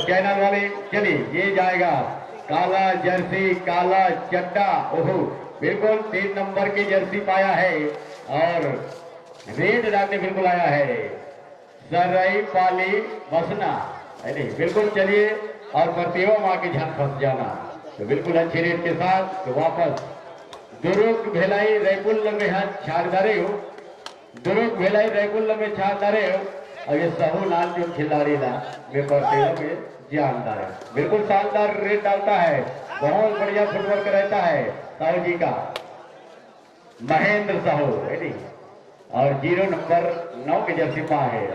Channel वाले चलिए ये जाएगा काला जर्सी काला चड्डा। ओहो बिल्कुल 3 नंबर की जर्सी पाया है और रेड डालने बिल्कुल आया है सरई पाली बसना। नहीं बिल्कुल चलिए और प्रतिभा माँ के ध्यान फंस जाना तो बिल्कुल अच्छी रेट के साथ तो वापस दुर्ग भेलाई रेकुल में छाड़दारे हो दुर्ग भेलाई रेकुल में छाड़दारे हो और ये सहू लाल जो खिलाड़ी ना वे प्रतिभा में जानदार है बिल्कुल शानदार रेट डालता है बहुत बढ़िया फुटवर्क रहता है साहू जी का महेंद्र साहू है और 0 नंबर 9 के जर्सी पा है।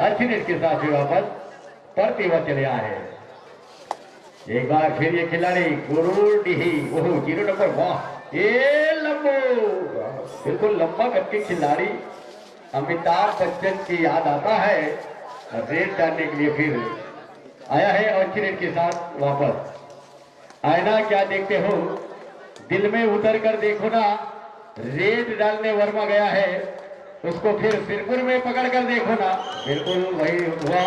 अच्छी रेट के साथ वापस प्रतिभा चले आए एक बार फिर ये खिलाड़ी गुरूर डिही ओह 0 नंबर वाह ये लंबो बिल्कुल लंबा करके खिलाड़ी अमिताभ बच्चन की याद आता है रेट डालने के लिए फिर आया है और अच्छी रेट के साथ वापस आईना क्या देखते हो दिल में उतर कर देखो ना रेट डालने वर्मा गया है उसको फिर सिरपुर में पकड़ कर देखो ना बिल्कुल वही हुआ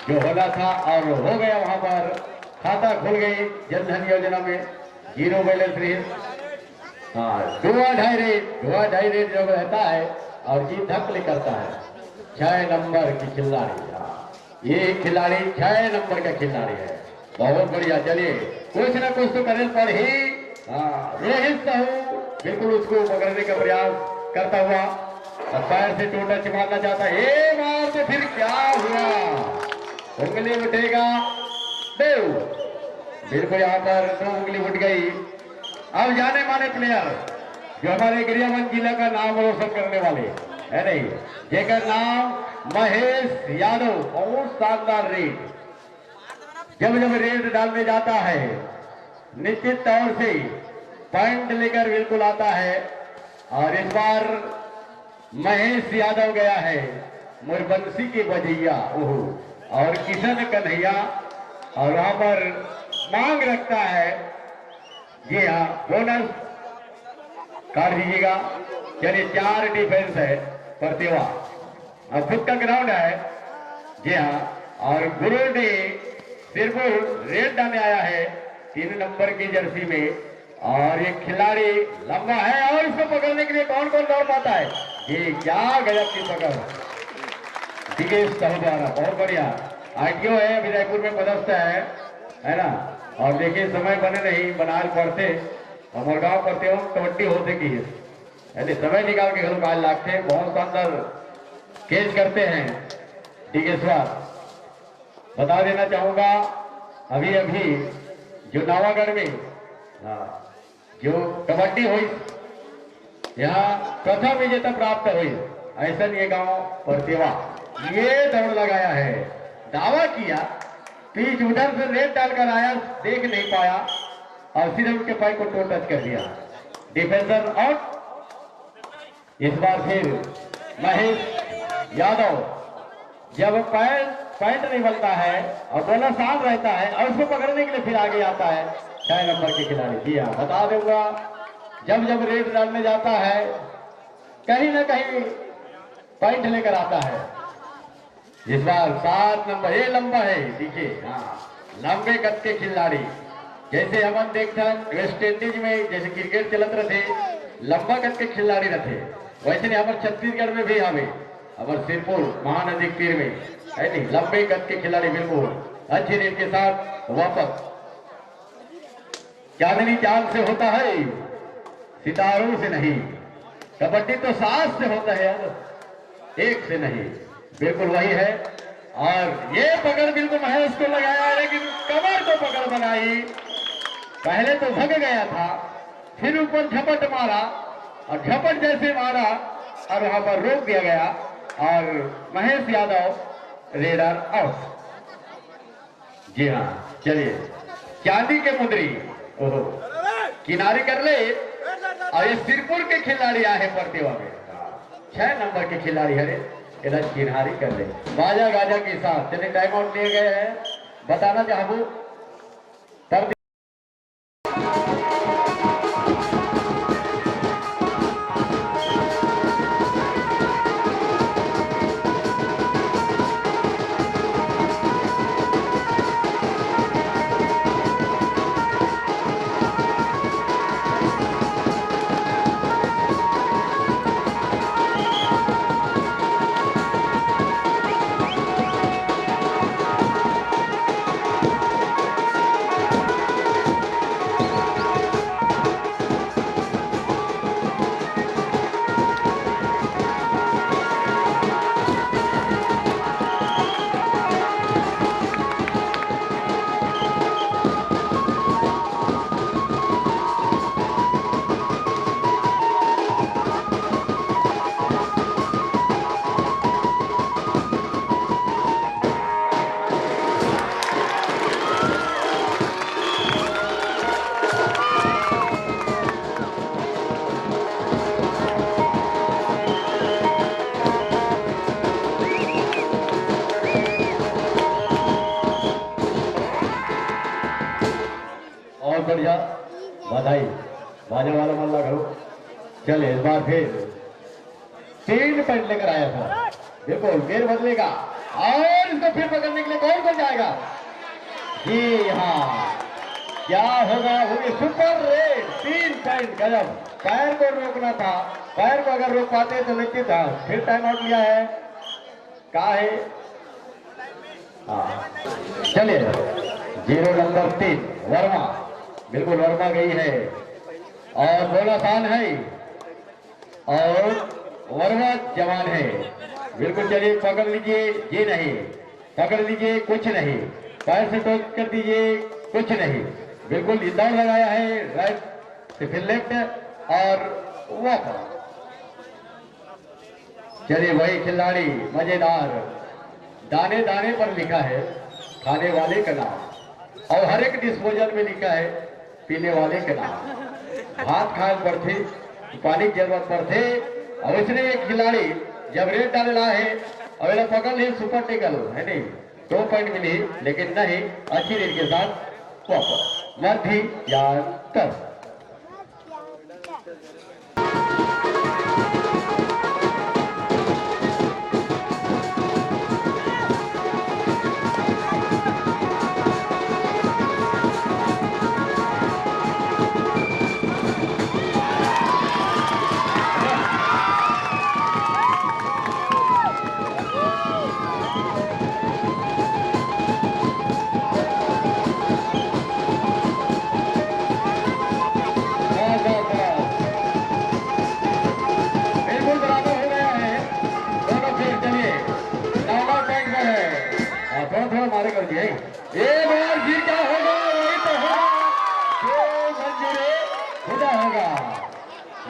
जो होना था और हो गया वहां पर खाता खुल गई जनधन योजना में 0 बैलेंस रेट। हाँ धुआ ढाई रेट जो रहता है और जीत धक्ले करता है 6 नंबर की खिलाड़ी। ये खिलाड़ी 6 नंबर का खिलाड़ी है बहुत बढ़िया। चलिए कुछ ना कुछ तो करने पर ही रोहित साहू बिल्कुल उसको पकड़ने का प्रयास करता हुआ और पैर से टोटा चिमारना चाहता है ये मार तो फिर क्या हुआ उंगली उठेगा देव बिल्कुल यहाँ पर 2 उंगली उठ गई। अब जाने माने प्लेयर जो हमारे गरियाबंद जिला का नाम रोशन करने वाले है नहीं जेकर नाम महेश यादव बहुत शानदार रेट जब रेट डालने जाता है निश्चित तौर से पॉइंट लेकर बिल्कुल आता है और इस बार महेश यादव गया है मुरबंसी के बजैया ओहो और किशन कन्हैया और वहां पर मांग रखता है जी हाँ बोनस काट दीजिएगा। चलिए 4 डिफेंस है प्रतिभा और खुद का ग्राउंड है जी हाँ और गुरु ने सिरपुर रेड डालने आया है 3 नंबर की जर्सी में और ये खिलाड़ी लंबा है और इसको पकड़ने के लिए कौन कौन दौड़ पाता है ये क्या गजब की पकड़ दिगेश साहू द्वारा बहुत बढ़िया आईटीओ है विजयपुर में पदस्थ है ना और देखिए समय बने नहीं बनाल पड़ते और मुरगांव पड़ते हो कबड्डी होते की है समय निकाल के घर लागते बहुत शानदार केज करते हैं डिगेश्वर। बता देना चाहूंगा अभी अभी जो नवागढ़ में जो कबड्डी हुई यहाँ प्रथम विजेता प्राप्त हुई ऐसा ये गांव प्रतिभा ये दौड़ लगाया है दावा किया पिच उधर से रेड डालकर आया देख नहीं पाया और सीधे उनके पैर को टो टच कर दिया डिफेंसर आउट। इस बार फिर महेश यादव जब पैंट नहीं बनता है और बॉलर साफ रहता है और उसको पकड़ने के लिए फिर आगे आता है 6 नंबर के खिलाड़ी जी हाँ बता दूंगा जब रेड डालने जाता है कहीं ना कहीं पॉइंट लेकर आता है। इस बार 7 नंबर ये लंबा है देखिए हाँ लंबे कद के खिलाड़ी जैसे हम देखते हैं वेस्ट इंडीज में जैसे क्रिकेट चलत रहे लंबा कद के खिलाड़ी रहे वैसे नहीं हमारे छत्तीसगढ़ में भी हमें हमारे सिरपुर महानदी तीर में है नहीं लंबे कद के खिलाड़ी बिल्कुल अच्छी रेट के साथ वापस। चांदनी चांद से होता है सितारों से नहीं कबड्डी तो सांस से होता है यार एक से नहीं बिल्कुल वही है और ये पकड़ बिल्कुल महेश को लगाया लेकिन कमर को पकड़ बनाई पहले तो भग गया था फिर ऊपर झपट मारा और झपट जैसे मारा और वहां पर रोक दिया गया और महेश यादव रेडर आउट। जी हाँ चलिए चांदी के मुंदरी ओहो किनारे कर ले और ये सिरपुर के खिलाड़ी आए प्रतिभा में 6 नंबर के खिलाड़ी हरे इधर किनारी कर ले बाजा गाजा के साथ चले टाइम आउट लिए गए हैं बताना चाहूँ बधाई बाजा वाला मल्ला करो। चले इस बार फिर 3 पॉइंट लेकर आया था, बिल्कुल गेर बदलेगा और इसको फिर पकड़ने के लिए कौन बन जाएगा? जी हाँ, क्या होगा? होगी सुपर रेड। 3 पॉइंट, गजब। पैर को रोकना था, पैर को अगर रोक पाते तो निश्चित था। फिर टाइम आउट लिया है, कहा है? हाँ चलिए 0 नंबर 3 वर्मा, बिल्कुल वर्मा गई है और बोला आसान है और वर्मा जवान है, बिल्कुल। चलिए पकड़ लीजिए, ये नहीं पकड़ लीजिए, कुछ नहीं, पैर से टोक कर दीजिए, कुछ नहीं, बिल्कुल दौड़ लगाया है राइट से फिर लेफ्ट और वापस। चलिए वही खिलाड़ी मजेदार, दाने दाने पर लिखा है खाने वाले का नाम और हर एक डिस्पोजल में लिखा है पीने वाले का नाम। हाथ खान पर थे, पानी की जरूरत पर थे और इसने एक खिलाड़ी जब रेड डाला है और पकड़ ली सुपर टेकल है नहीं, 2 पॉइंट मिली, लेकिन नहीं अच्छी रेड के साथ वापस मर्धी या कर।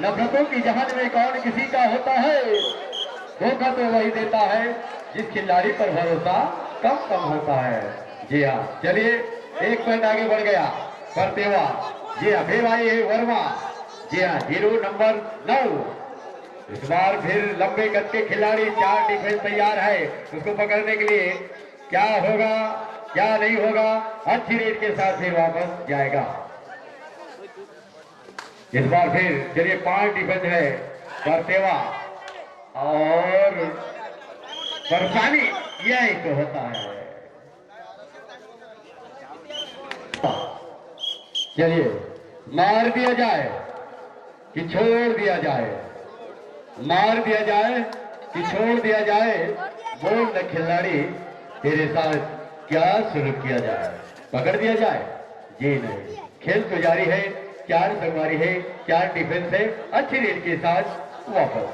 नफरतों की जहान में कौन किसी का होता है, धोखा तो वही देता है जिस खिलाड़ी पर भरोसा कम कम होता है। जी हाँ, चलिए 1 पॉइंट आगे बढ़ गया परतेवा। जी हाँ, फिर आई है वर्मा। जी हाँ, 0 नंबर 9। इस बार फिर लंबे कद के खिलाड़ी, 4 डिफेंस तैयार है उसको पकड़ने के लिए। क्या होगा क्या नहीं होगा? अच्छी रेट के साथ फिर वापस जाएगा। इस बार फिर चलिए 5 डिफेंस है परतेवा और परेशानी यही तो होता है। चलिए मार दिया जाए कि छोड़ दिया जाए, मार दिया जाए कि छोड़ दिया जाए, बोल न खिलाड़ी तेरे साथ क्या शुरू किया जाए? पकड़ दिया जाए? जी नहीं, खेल तो जारी है। 4 संगवारी है, 4 डिफेंस है, अच्छी रेट के साथ वापस।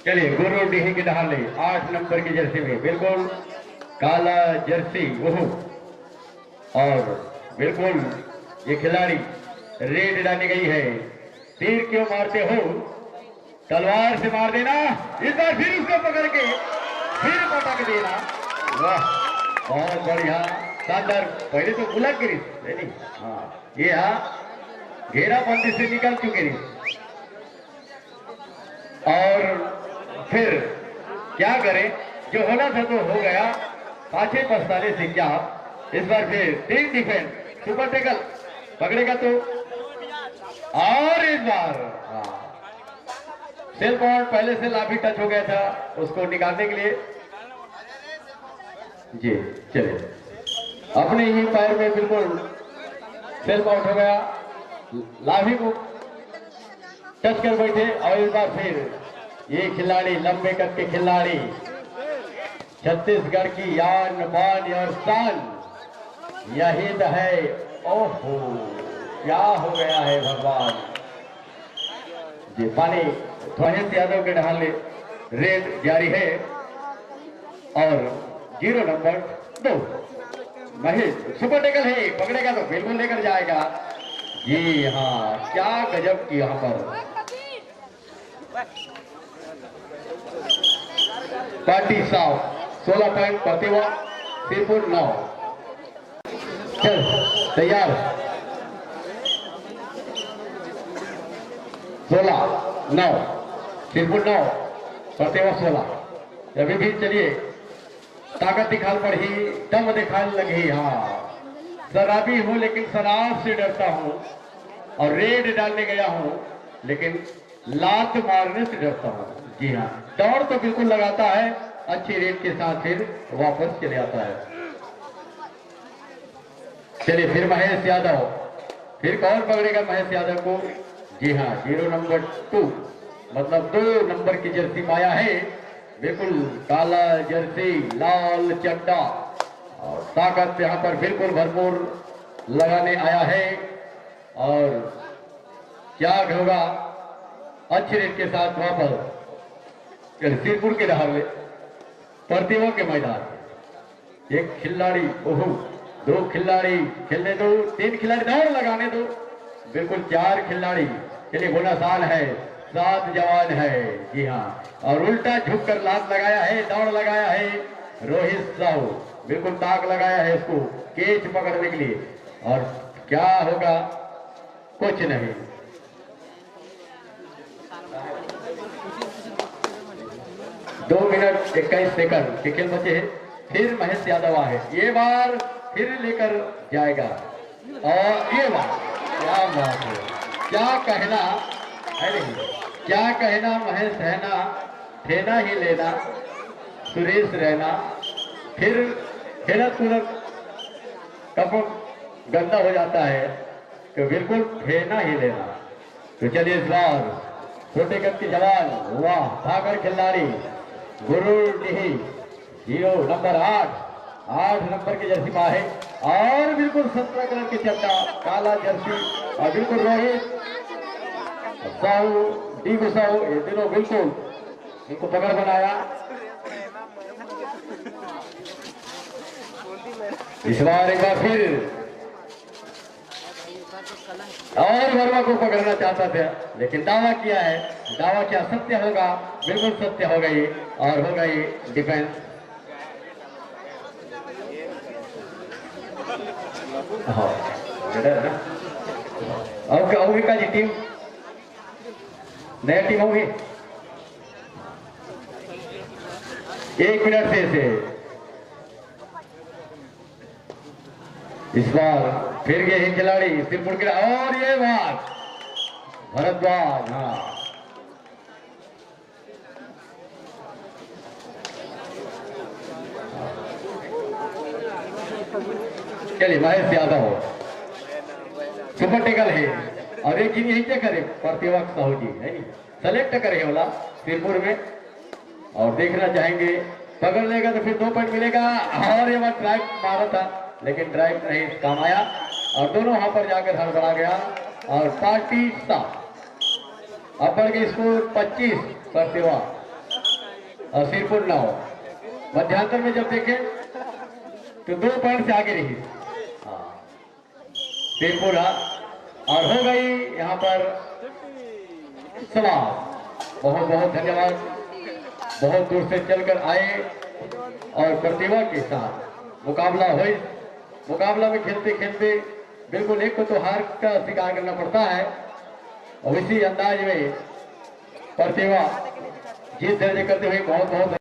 चलिए गुरु डीही की ढाले 8 नंबर की जर्सी में, बिल्कुल काला जर्सी ओहो, और बिल्कुल ये खिलाड़ी रेड डाली गई है। तीर क्यों मारते हो? तलवार से मार देना। इस बार फिर उसको पकड़ के फिर पटक देना। वाह, बहुत बढ़िया, शानदार। पहले तो बुला गिरी नहीं, हाँ ये हाँ घेराबंदी से निकल चुके और फिर क्या करें, जो होना था तो हो गया, पाछे पछताने से क्या। इस बार फिर 3 डिफेंस, सुपर टेकल पकड़ेगा तो, और इस बार सेल पॉइंट पहले से लाभी टच हो गया था, उसको निकालने के लिए। जी चलिए, अपने ही पैर में बिल्कुल सेल्फ आउट हो गया, लाभी को टच कर बैठे। और इस बार फिर ये खिलाड़ी, लंबे कद के खिलाड़ी, छत्तीसगढ़ की यान बान और शान, यही तो है। ओहो, क्या हो गया है भगवान जी। पानी महेश यादव के ढाले रेड जारी है और 0 नंबर 2 महेश सुपर टेकल है, पकड़ेगा तो बिल्कुल लेकर जाएगा। जी हाँ, क्या गजब की यहाँ पर पार्टी साफ। 16 पॉइंट प्रतिभा सिरपुर 9। चल तैयार, 16-9 सिरपुर 9 प्रतिभा 16। अभी भी चलिए ताकत दिखाल पड़ी, दम दिखाने लगी। हाँ शराबी हूं लेकिन शराब से डरता हूं, और रेड डालने गया हूं लेकिन लात मारने से डरता हूं। जी हाँ, दौड़ तो बिल्कुल लगाता है, अच्छी रेड के साथ फिर वापस चले आता है। चलिए फिर महेश यादव, फिर कौन पकड़ेगा महेश यादव को? जी हाँ, 0 नंबर 2 मतलब 2 नंबर की जर्सी पाया है। बिल्कुल काला जर्सी, लाल चड्डा, और ताकत यहाँ पर बिल्कुल भरपूर लगाने आया है। और क्या होगा, अच्छे रेट के साथ वापस सिरपुर के रहा प्रतिभा के मैदान। एक खिलाड़ी, ओहो 2 खिलाड़ी खेलने दो, 3 खिलाड़ी दौड़ लगाने दो, बिल्कुल 4 खिलाड़ी। चलिए बोनस आन है, 7 जवान है। जी हाँ, और उल्टा झुक कर लात लगाया है, दौड़ लगाया है रोहित साहू, बिल्कुल ताक लगाया है इसको केच पकड़ने के लिए। और क्या होगा, कुछ नहीं। दो मिनट 21 सेकंड के खेल बचे हैं। फिर महेश यादव आए, ये बार फिर लेकर जाएगा, और ये बार क्या बात है, क्या कहना, अरे क्या कहना, महेश रहना, ठेना ही लेना, सुरेश रहना, फिर खेलत कूदत कपड़ गंदा हो जाता है तो बिल्कुल फेना ही लेना। तो चलिए इस बार छोटे कद के जवान, वाह भागर खिलाड़ी गुरु डिही 0 नंबर 8 नंबर की जर्सी पा है, और बिल्कुल 17 कलर की चड्डा, काला जर्सी, और बिल्कुल रोहित साहू, डी गुसाऊ, ये तीनों बिल्कुल इनको पकड़ बनाया। इस बार एक बार फिर और वर्मा को पकड़ना चाहता था, लेकिन दावा किया है, दावा क्या सत्य होगा, बिल्कुल सत्य हो गई, और हो गई डिफेंस। और अमेरिका की टीम, नया टीम होगी 1 मिनट से इस बार फिर यही खिलाड़ी सिरपुर के, और ये बात भरद्वाज, हाँ चलिए महेश यादव सुपर टेकल है, और एक चीज यही क्या करे, प्रतिभा साहू जी है सेलेक्ट करे वाला सिरपुर में, और देखना चाहेंगे पकड़ लेगा तो फिर 2 पॉइंट मिलेगा। और ये बार ड्राइव मारा था लेकिन ड्राइव नहीं काम आया, और दोनों वहां पर जाकर हड़बड़ा गया, और पार्टी साफ अब बढ़ गई स्कोर 25 प्रतिभा और सिरपुर 9। मध्यांतर में जब देखें तो 2 पॉइंट से आगे रही सिरपुर, और हो गई यहाँ पर समाप्त। बहुत बहुत धन्यवाद, बहुत दूर से चलकर आए और प्रतिभा के साथ मुकाबला हुई। मुकाबला में खेलते खेलते बिल्कुल एक को तो हार का शिकार करना पड़ता है, और इसी अंदाज में प्रतिभा जीत दर्ज करते हुए बहुत बहुत